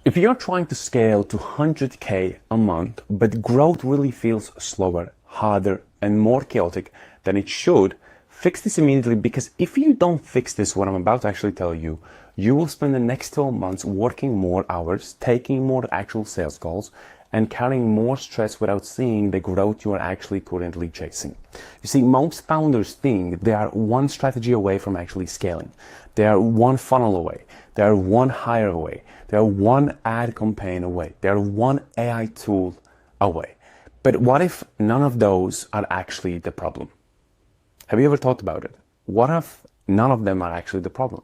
If you're trying to scale to 100K a month, but growth really feels slower, harder, and more chaotic than it should, fix this immediately, because if you don't fix this, what I'm about to actually tell you, you will spend the next 12 months working more hours, taking more actual sales calls, and carrying more stress without seeing the growth you are actually currently chasing. You see, most founders think they are one strategy away from actually scaling. They are one funnel away. They are one hire away. They are one ad campaign away. They are one AI tool away. But what if none of those are actually the problem? Have you ever thought about it? What if none of them are actually the problem?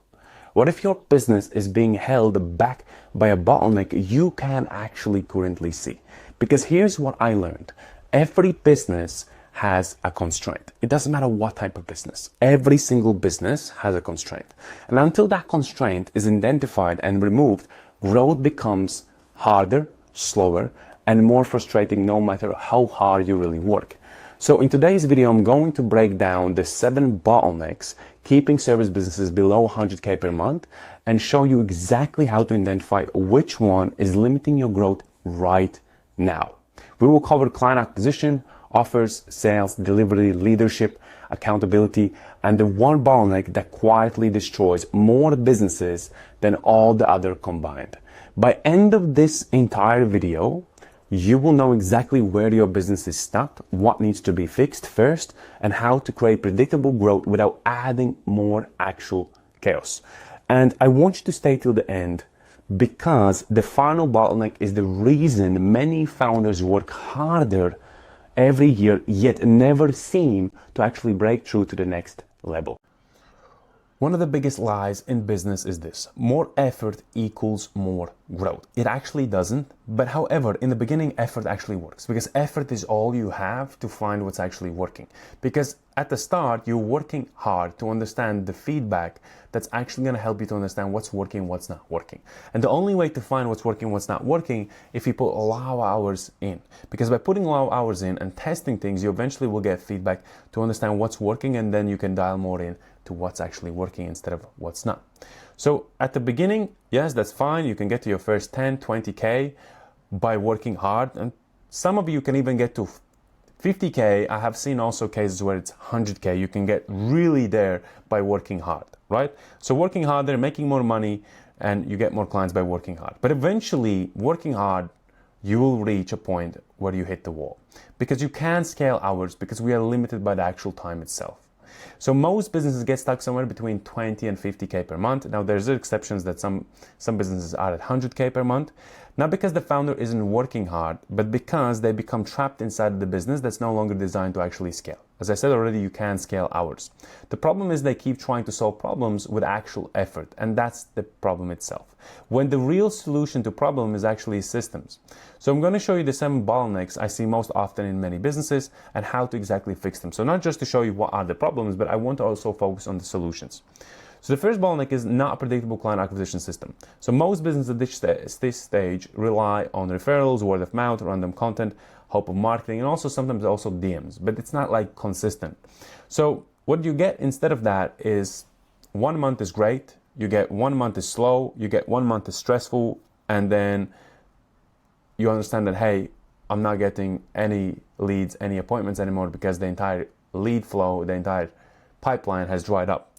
What if your business is being held back by a bottleneck you can actually currently see? Because here's what I learned. Every business has a constraint. It doesn't matter what type of business. Every single business has a constraint. And until that constraint is identified and removed, growth becomes harder, slower, and more frustrating no matter how hard you really work. So in today's video, I'm going to break down the 7 bottlenecks keeping service businesses below 100K per month and show you exactly how to identify which one is limiting your growth right now. We will cover client acquisition, offers, sales, delivery, leadership, accountability, and the one bottleneck that quietly destroys more businesses than all the other combined. By end of this entire video, you will know exactly where your business is stuck, what needs to be fixed first, and how to create predictable growth without adding more actual chaos. And I want you to stay till the end, because the final bottleneck is the reason many founders work harder every year, yet never seem to actually break through to the next level. One of the biggest lies in business is this: more effort equals more growth. It actually doesn't, but however, in the beginning, effort actually works, because effort is all you have to find what's actually working. Because at the start, you're working hard to understand the feedback that's actually going to help you to understand what's working, what's not working. And the only way to find what's working, what's not working, if you put a lot of hours in. Because by putting a lot of hours in and testing things, you eventually will get feedback to understand what's working, and then you can dial more in to what's actually working instead of what's not. So at the beginning, yes, that's fine. You can get to your first 10, 20K by working hard. And some of you can even get to 50K. I have seen also cases where it's 100K. You can get really there by working hard, right? So working harder, making more money, and you get more clients by working hard. But eventually, working hard, you will reach a point where you hit the wall, because you can't scale hours, because we are limited by the actual time itself. So most businesses get stuck somewhere between 20 and 50K per month. Now there's exceptions that some businesses are at 100K per month, not because the founder isn't working hard, but because they become trapped inside the business that's no longer designed to actually scale. As I said already, you can scale hours. The problem is they keep trying to solve problems with actual effort, and that's the problem itself, when the real solution to problem is actually systems. So I'm going to show you the 7 bottlenecks I see most often in many businesses and how to exactly fix them. So not just to show you what are the problems, but I want to also focus on the solutions. So the first bottleneck is not a predictable client acquisition system. So most businesses at this stage rely on referrals, word of mouth, random content, hope of marketing, and also sometimes also DMs, but it's not like consistent. So what you get instead of that is 1 month is great, you get 1 month is slow, you get 1 month is stressful, and then you understand that, hey, I'm not getting any leads, any appointments anymore, because the entire lead flow, the entire pipeline has dried up.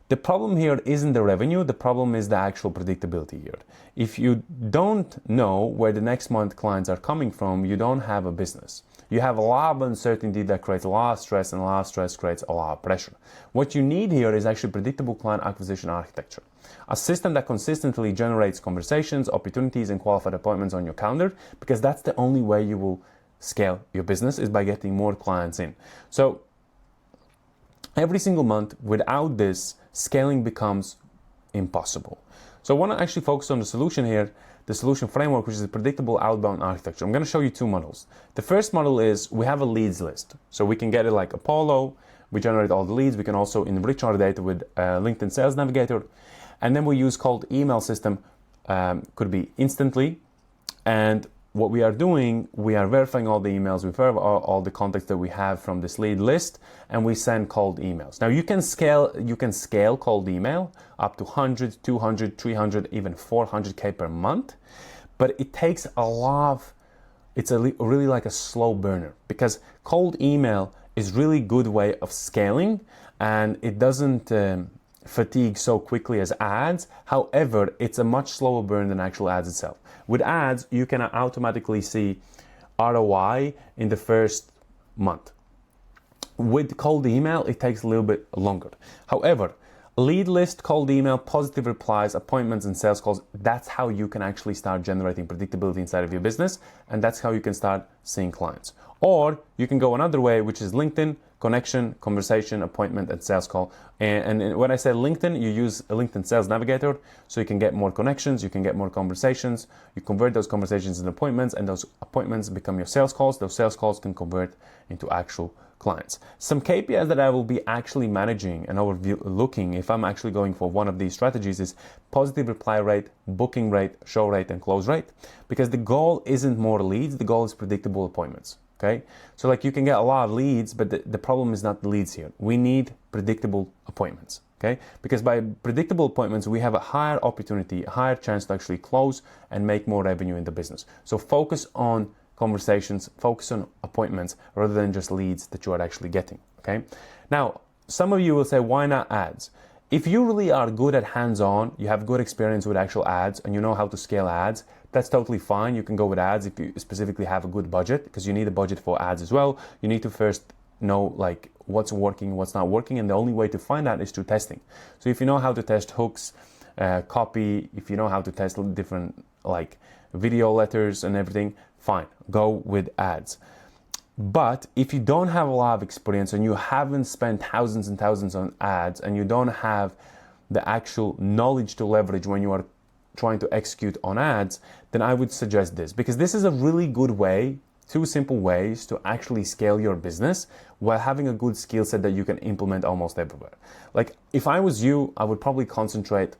The problem here isn't the revenue, the problem is the actual predictability here. If you don't know where the next month clients are coming from, you don't have a business. You have a lot of uncertainty that creates a lot of stress, and a lot of stress creates a lot of pressure. What you need here is actually predictable client acquisition architecture. A system that consistently generates conversations, opportunities, and qualified appointments on your calendar, because that's the only way you will scale your business, is by getting more clients in. So every single month, without this, scaling becomes impossible. So I want to actually focus on the solution here, the solution framework, which is a predictable outbound architecture. I'm going to show you 2 models. The first model is we have a leads list. So we can get it like Apollo. We generate all the leads. We can also enrich our data with LinkedIn Sales Navigator. And then we use cold email system, could be instantly. And what we are doing, we are verifying all the emails, we verify all the contacts that we have from this lead list, and we send cold emails. Now you can scale cold email up to 100, 200, 300, even 400K per month, but it takes a lot of, it's really like a slow burner, because cold email is really good way of scaling, and it doesn't fatigue so quickly as ads. However, it's a much slower burn than actual ads itself. With ads, you can automatically see ROI in the first month. With cold email, it takes a little bit longer. However, lead list, cold email, positive replies, appointments, and sales calls, that's how you can actually start generating predictability inside of your business, and that's how you can start seeing clients. Or you can go another way, which is LinkedIn, connection, conversation, appointment, and sales call. And when I say LinkedIn, you use a LinkedIn Sales Navigator, so you can get more connections, you can get more conversations, you convert those conversations into appointments, and those appointments become your sales calls. Those sales calls can convert into actual clients. Some KPIs that I will be actually managing and overlooking if I'm actually going for one of these strategies is positive reply rate, booking rate, show rate, and close rate, because the goal isn't more leads, the goal is predictable appointments. Okay, so like you can get a lot of leads, but the problem is not the leads here. We need predictable appointments. Okay, because by predictable appointments, we have a higher opportunity, a higher chance to actually close and make more revenue in the business. So focus on conversations, focus on appointments rather than just leads that you are actually getting. Okay, now some of you will say, why not ads? If you really are good at hands-on, you have good experience with actual ads, and you know how to scale ads, that's totally fine. You can go with ads if you specifically have a good budget, because you need a budget for ads as well. You need to first know like what's working, what's not working, and the only way to find out is through testing. So if you know how to test hooks, copy, if you know how to test different like video letters and everything, fine, go with ads. But if you don't have a lot of experience and you haven't spent thousands and thousands on ads, and you don't have the actual knowledge to leverage when you are trying to execute on ads, then I would suggest this, because this is a really good way, two simple ways to actually scale your business while having a good skill set that you can implement almost everywhere. Like if I was you, I would probably concentrate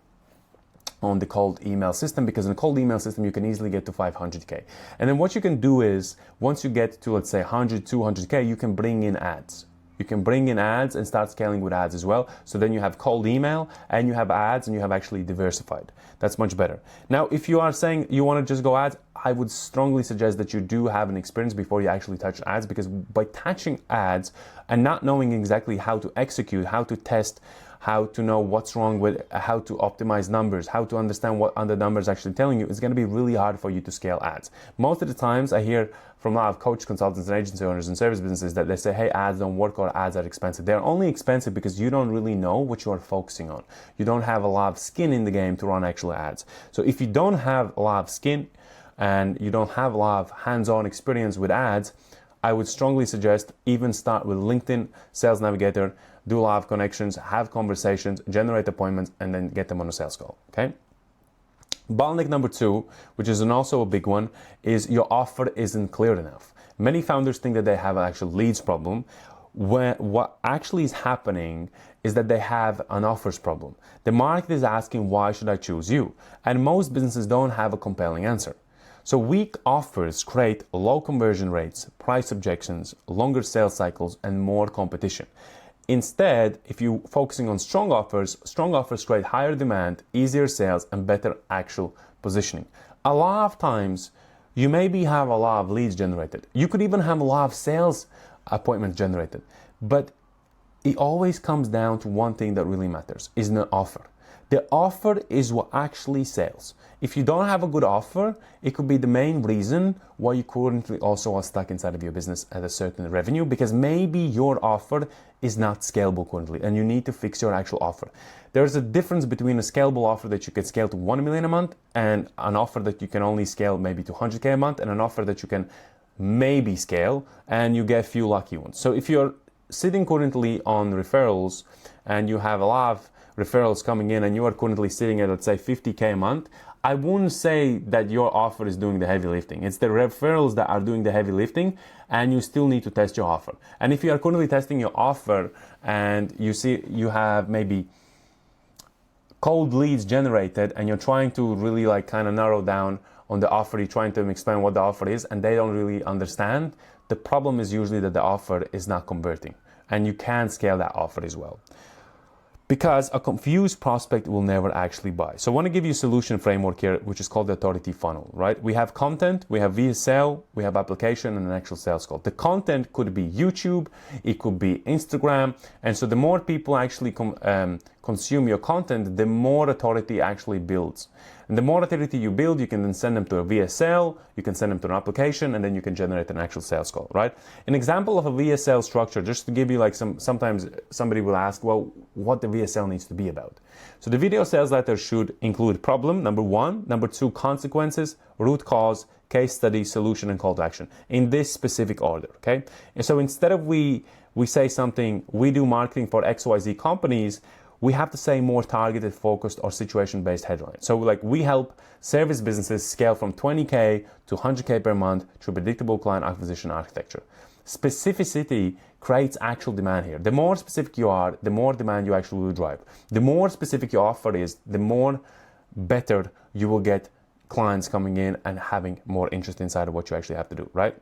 on the cold email system, because in the cold email system you can easily get to 500K. And then what you can do is, once you get to let's say 100, 200K, you can bring in ads. You can bring in ads and start scaling with ads as well. So then you have cold email and you have ads and you have actually diversified. That's much better. Now, if you are saying you want to just go ads, I would strongly suggest that you do have an experience before you actually touch ads, because by touching ads and not knowing exactly how to execute, how to test, how to know what's wrong with, how to optimize numbers, how to understand what other numbers actually telling you, it's going to be really hard for you to scale ads. Most of the times I hear from a lot of coach consultants and agency owners and service businesses that they say, hey, ads don't work or ads are expensive. They're only expensive because you don't really know what you are focusing on. You don't have a lot of skin in the game to run actual ads. So if you don't have a lot of skin and you don't have a lot of hands-on experience with ads, I would strongly suggest even start with LinkedIn Sales Navigator, do a lot of connections, have conversations, generate appointments, and then get them on a sales call, okay? Bottleneck number 2, which is also a big one, is your offer isn't clear enough. Many founders think that they have an actual leads problem, when what actually is happening is that they have an offers problem. The market is asking, why should I choose you? And most businesses don't have a compelling answer. So weak offers create low conversion rates, price objections, longer sales cycles, and more competition. Instead, if you're focusing on strong offers create higher demand, easier sales, and better actual positioning. A lot of times, you maybe have a lot of leads generated. You could even have a lot of sales appointments generated. But it always comes down to one thing that really matters, is the offer. The offer is what actually sells. If you don't have a good offer, it could be the main reason why you currently also are stuck inside of your business at a certain revenue, because maybe your offer is not scalable currently and you need to fix your actual offer. There's a difference between a scalable offer that you can scale to 1 million a month and an offer that you can only scale maybe to 100K a month, and an offer that you can maybe scale and you get a few lucky ones. So if you're sitting currently on referrals and you have a lot of referrals coming in and you are currently sitting at, let's say, 50K a month, I wouldn't say that your offer is doing the heavy lifting. It's the referrals that are doing the heavy lifting, and you still need to test your offer. And if you are currently testing your offer and you see you have maybe cold leads generated and you're trying to really like kind of narrow down on the offer, you're trying to explain what the offer is and they don't really understand, the problem is usually that the offer is not converting and you can't scale that offer as well. Because a confused prospect will never actually buy. So I want to give you a solution framework here, which is called the authority funnel, right? We have content, we have VSL, we have application, and an actual sales call. The content could be YouTube, it could be Instagram. And so the more people actually consume your content, the more authority actually builds. And the more authority you build, you can then send them to a VSL, you can send them to an application, and then you can generate an actual sales call, right? An example of a VSL structure, just to give you like sometimes somebody will ask, well, what the VSL needs to be about. So the video sales letter should include problem, number one, number two, consequences, root cause, case study, solution, and call to action in this specific order, okay? And so instead of we say something, we do marketing for XYZ companies, we have to say more targeted, focused, or situation-based headline. So like we help service businesses scale from 20K to 100K per month through predictable client acquisition architecture. Specificity creates actual demand here. The more specific you are, the more demand you actually will drive. The more specific your offer is, the more better you will get clients coming in and having more interest inside of what you actually have to do, right?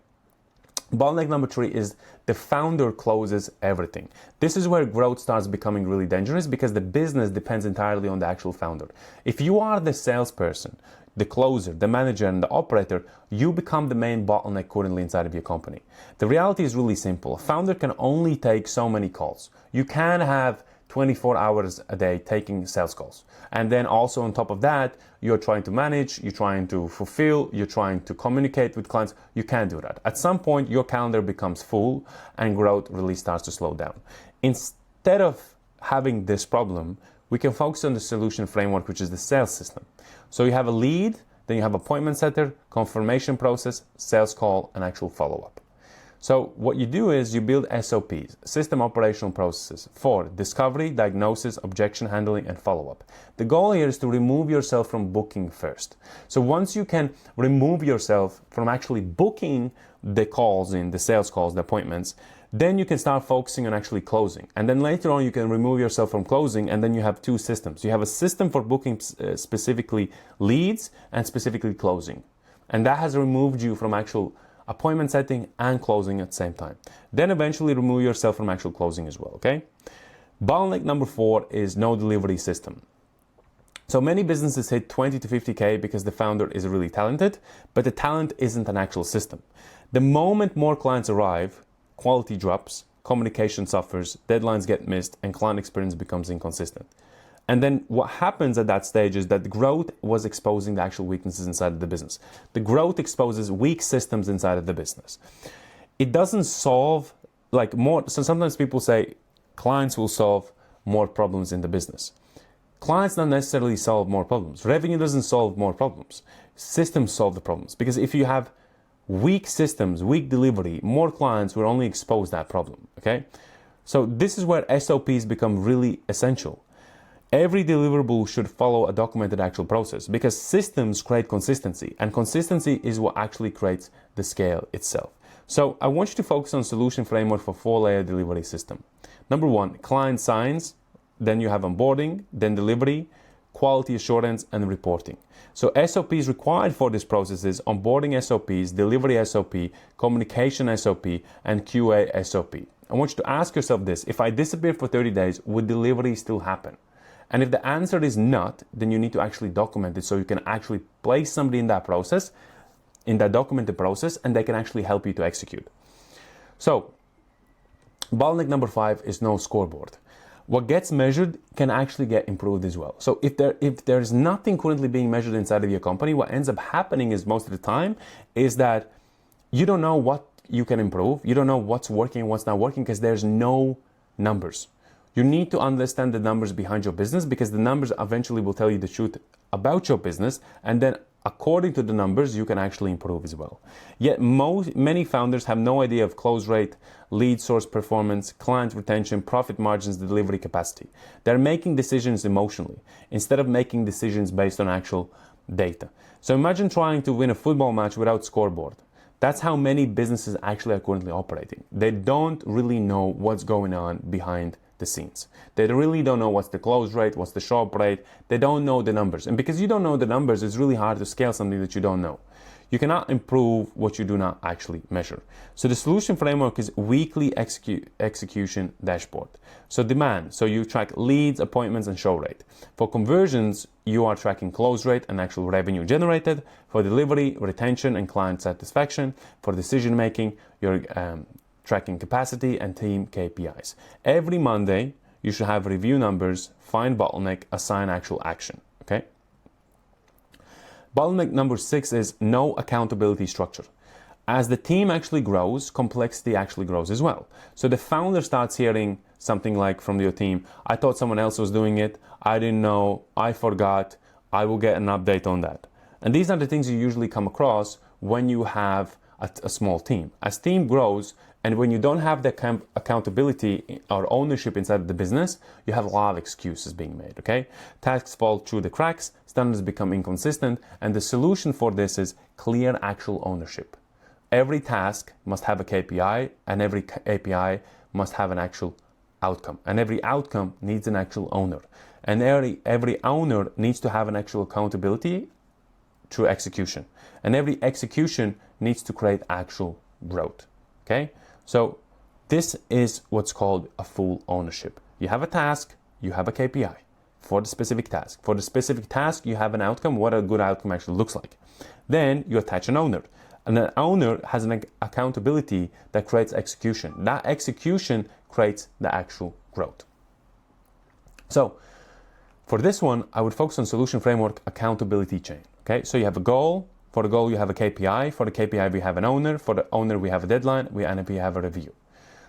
Bottleneck number 3 is the founder closes everything. This is where growth starts becoming really dangerous because the business depends entirely on the actual founder. If you are the salesperson, the closer, the manager, and the operator, you become the main bottleneck currently inside of your company. The reality is really simple. A founder can only take so many calls. You can have 24 hours a day taking sales calls. And then also on top of that, you're trying to manage, you're trying to fulfill, you're trying to communicate with clients. You can't do that. At some point, your calendar becomes full and growth really starts to slow down. Instead of having this problem, we can focus on the solution framework, which is the sales system. So you have a lead, then you have appointment setter, confirmation process, sales call, and actual follow-up. So what you do is you build SOPs, system operational processes, for discovery, diagnosis, objection handling, and follow-up. The goal here is to remove yourself from booking first. So once you can remove yourself from actually booking the calls in, the sales calls, the appointments, then you can start focusing on actually closing. And then later on you can remove yourself from closing, and then you have two systems. You have a system for booking specifically leads and specifically closing. And that has removed you from actual appointment setting and closing at the same time. Then eventually remove yourself from actual closing as well, okay? Bottleneck number 4 is no delivery system. So many businesses hit 20 to 50K because the founder is really talented, but the talent isn't an actual system. The moment more clients arrive, quality drops, communication suffers, deadlines get missed, and client experience becomes inconsistent. And then what happens at that stage is that growth was exposing the actual weaknesses inside of the business. The growth exposes weak systems inside of the business. It doesn't solve like more. So sometimes people say clients will solve more problems in the business. Clients don't necessarily solve more problems. Revenue doesn't solve more problems. Systems solve the problems. Because if you have weak systems, weak delivery, more clients will only expose that problem, okay? So this is where SOPs become really essential. Every deliverable should follow a documented actual process because systems create consistency, and consistency is what actually creates the scale itself. So I want you to focus on solution framework for 4-layer delivery system. Number 1, client signs, then you have onboarding, then delivery, quality assurance, and reporting. So SOPs required for this process is onboarding SOPs, delivery SOP, communication SOP, and QA SOP. I want you to ask yourself this: if I disappear for 30 days, would delivery still happen? And if the answer is not, then you need to actually document it so you can actually place somebody in that process, in that documented process, and they can actually help you to execute. So, bottleneck number 5 is no scoreboard. What gets measured can actually get improved as well. So if there's nothing currently being measured inside of your company, what ends up happening is most of the time is that you don't know what you can improve. You don't know what's working and what's not working because there's no numbers. You need to understand the numbers behind your business because the numbers eventually will tell you the truth about your business, and then according to the numbers, you can actually improve as well. Yet many founders have no idea of close rate, lead source performance, client retention, profit margins, delivery capacity. They're making decisions emotionally instead of making decisions based on actual data. So imagine trying to win a football match without scoreboard. That's how many businesses actually are currently operating. They don't really know what's going on behind the scenes. They really don't know what's the close rate, what's the shop rate. They don't know the numbers. And because you don't know the numbers, it's really hard to scale something that you don't know. You cannot improve what you do not actually measure. So the solution framework is weekly execution dashboard. So demand, so you track leads, appointments, and show rate. For conversions, you are tracking close rate and actual revenue generated. For delivery, retention, and client satisfaction. For decision making, you're tracking capacity and team KPIs. Every Monday, you should have review numbers, find bottleneck, assign actual action, okay? Bottleneck number 6 is no accountability structure. As the team actually grows, complexity actually grows as well. So the founder starts hearing something like from your team, I thought someone else was doing it, I didn't know, I forgot, I will get an update on that. And these are the things you usually come across when you have a small team. As team grows, and when you don't have the accountability or ownership inside of the business, you have a lot of excuses being made, okay? Tasks fall through the cracks, standards become inconsistent, and the solution for this is clear actual ownership. Every task must have a KPI, and every API must have an actual outcome. And every outcome needs an actual owner. And every owner needs to have an actual accountability through execution. And every execution needs to create actual growth, okay? So this is what's called a full ownership. You have a task, you have a KPI for the specific task. For the specific task, you have an outcome, what a good outcome actually looks like. Then you attach an owner. And an owner has an accountability that creates execution. That execution creates the actual growth. So for this one, I would focus on solution framework accountability chain. Okay, so you have a goal. For the goal, you have a KPI. For the KPI, we have an owner. For the owner, we have a deadline. And we have a review.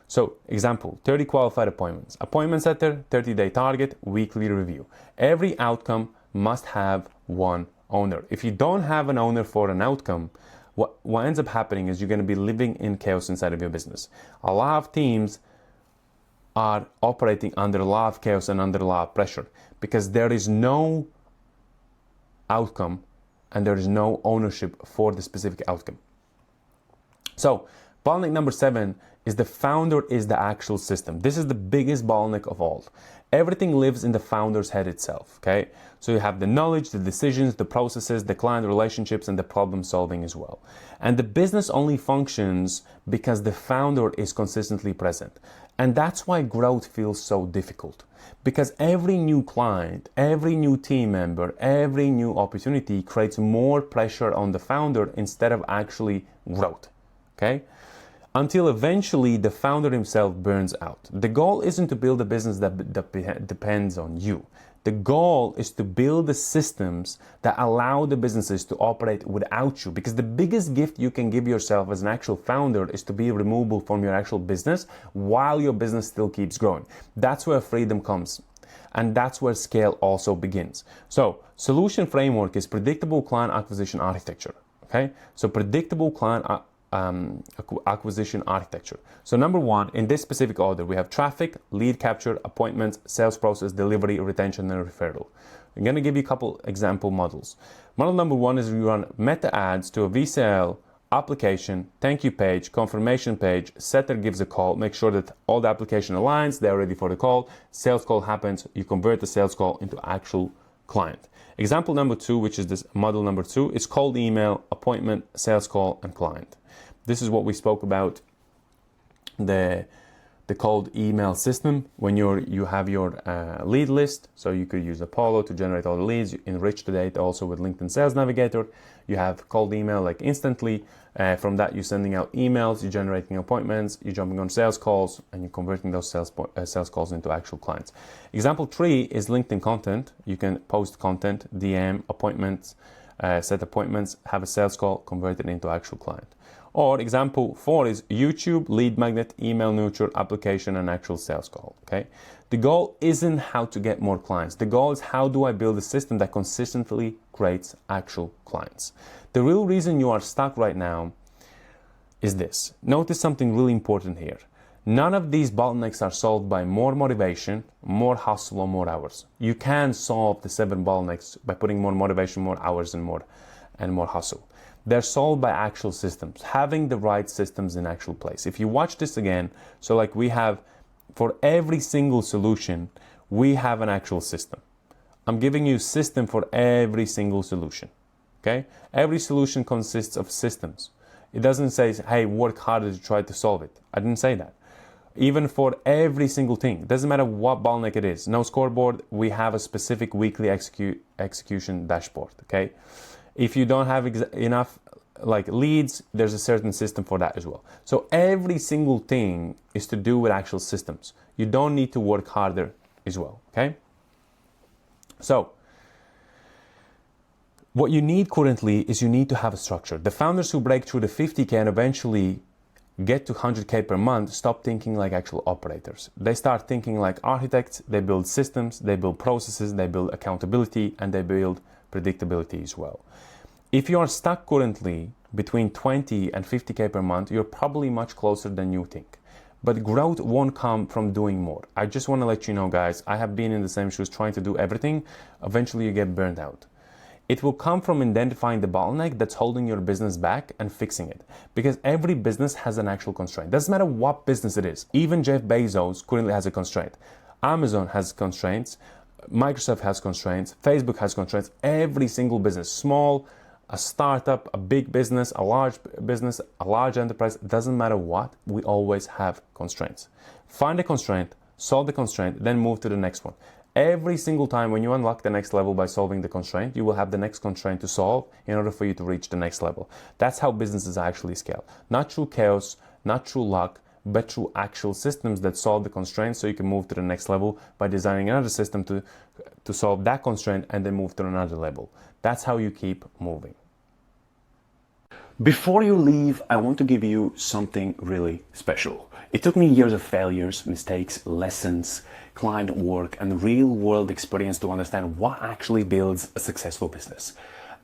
So, example, 30 qualified appointments. Appointment setter, 30-day target, weekly review. Every outcome must have one owner. If you don't have an owner for an outcome, what ends up happening is you're going to be living in chaos inside of your business. A lot of teams are operating under a lot of chaos and under a lot of pressure because there is no outcome and there is no ownership for the specific outcome. So, bottleneck number 7 is the founder is the actual system. This is the biggest bottleneck of all. Everything lives in the founder's head itself, okay? So you have the knowledge, the decisions, the processes, the client relationships, and the problem solving as well. And the business only functions because the founder is consistently present. And that's why growth feels so difficult. Because every new client, every new team member, every new opportunity creates more pressure on the founder instead of actually growth, okay? Until eventually the founder himself burns out. The goal isn't to build a business that depends on you. The goal is to build the systems that allow the businesses to operate without you. Because the biggest gift you can give yourself as an actual founder is to be removable from your actual business while your business still keeps growing. That's where freedom comes. And that's where scale also begins. So, solution framework is predictable client acquisition architecture. Okay? So, predictable client acquisition architecture. So number 1, in this specific order, we have traffic, lead capture, appointments, sales process, delivery, retention, and referral. I'm going to give you a couple example models. Model number 1 is we run meta ads to a VCL application, thank you page, confirmation page, setter gives a call, make sure that all the application aligns, they're ready for the call, sales call happens, you convert the sales call into actual client. Example number 2, which is this model number 2, is cold email, appointment, sales call, and client. This is what we spoke about, the cold email system. When you have your lead list, so you could use Apollo to generate all the leads, you enrich the data also with LinkedIn Sales Navigator. You have cold email like instantly. From that, you're sending out emails, you're generating appointments, you're jumping on sales calls, and you're converting those sales calls into actual clients. Example 3 is LinkedIn content. You can post content, DM, appointments, set appointments, have a sales call, convert it into actual client. Or example 4 is YouTube, lead magnet, email nurture, application, and actual sales call, okay? The goal isn't how to get more clients. The goal is how do I build a system that consistently creates actual clients. The real reason you are stuck right now is this. Notice something really important here. None of these bottlenecks are solved by more motivation, more hustle, or more hours. You can solve the 7 bottlenecks by putting more motivation, more hours, and more hustle. They're solved by actual systems, having the right systems in actual place. If you watch this again, so like we have For every single solution, we have an actual system. I'm giving you a system for every single solution. Okay? Every solution consists of systems. It doesn't say, hey, work harder to try to solve it. I didn't say that. Even for every single thing, it doesn't matter what bottleneck it is. No scoreboard, we have a specific weekly execution dashboard. Okay? If you don't have enough like leads, there's a certain system for that as well. So every single thing is to do with actual systems. You don't need to work harder as well. Okay? So what you need currently is you need to have a structure. The founders who break through the 50K and eventually get to 100K per month stop thinking like actual operators. They start thinking like architects. They build systems, they build processes, they build accountability, and they build predictability as well. If you are stuck currently between 20 and 50K per month, you're probably much closer than you think. But growth won't come from doing more. I just want to let you know, guys, I have been in the same shoes trying to do everything. Eventually you get burned out. It will come from identifying the bottleneck that's holding your business back and fixing it. Because every business has an actual constraint. Doesn't matter what business it is. Even Jeff Bezos currently has a constraint. Amazon has constraints. Microsoft has constraints. Facebook has constraints. Every single business, small, a startup, a big business, a large enterprise, doesn't matter what, we always have constraints. Find a constraint, solve the constraint, then move to the next one. Every single time when you unlock the next level by solving the constraint, you will have the next constraint to solve in order for you to reach the next level. That's how businesses actually scale. Not through chaos, not through luck, but through actual systems that solve the constraints so you can move to the next level by designing another system to solve that constraint and then move to another level. That's how you keep moving. Before you leave, I want to give you something really special. It took me years of failures, mistakes, lessons, client work, and real-world experience to understand what actually builds a successful business.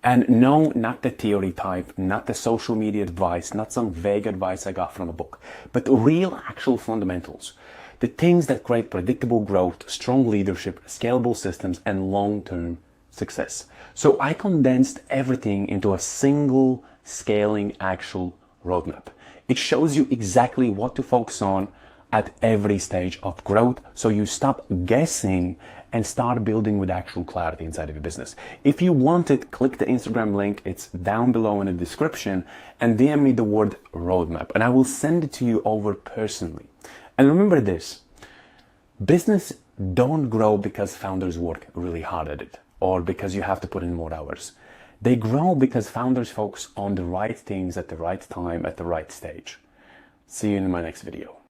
And no, not the theory type, not the social media advice, not some vague advice I got from a book, but real actual fundamentals. The things that create predictable growth, strong leadership, scalable systems, and long-term success. So I condensed everything into a single scaling actual roadmap. It shows you exactly what to focus on at every stage of growth so you stop guessing and start building with actual clarity inside of your business. If you want it, click the Instagram link. It's down below in the description and DM me the word roadmap and I will send it to you over personally. And remember this, business don't grow because founders work really hard at it or because you have to put in more hours. They grow because founders focus on the right things at the right time, at the right stage. See you in my next video.